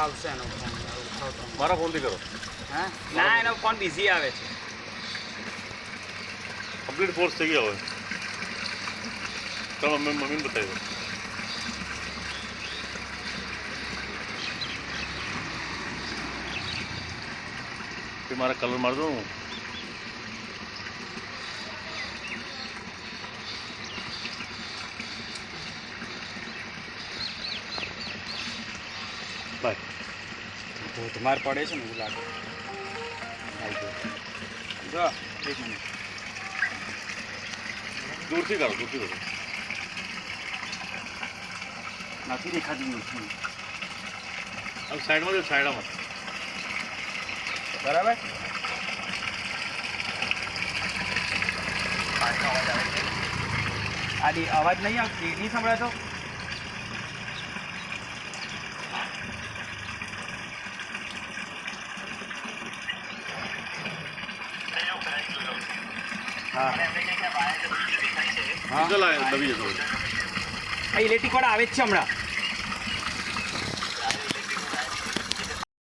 આવશે એનો ફોન ઉઠાવતો મારા ફોનથી કરો. હા ના એનો ફોન બિઝી આવે છે. કમ્પ્લીટ કોર્સ થઈ ગયા હોય. ચાલો મમ્મીને બતાવી દો. મારા કલર મારી દઉં. બાય. ધોધમાર પડે છે ને એવું લાગે. જો 1 મિનિટ દૂરથી કરો દૂરથી કરો. નથી દેખાતી નથી. હવે સાઈડમાં જો સાઈડમાં બરાબર. આડી અવાજ નહીં આવતી નહીં સંભળાતો. હા હા દબી જતો. ઇલેક્ટ્રિક વાળા આવે જ છે હમણાં.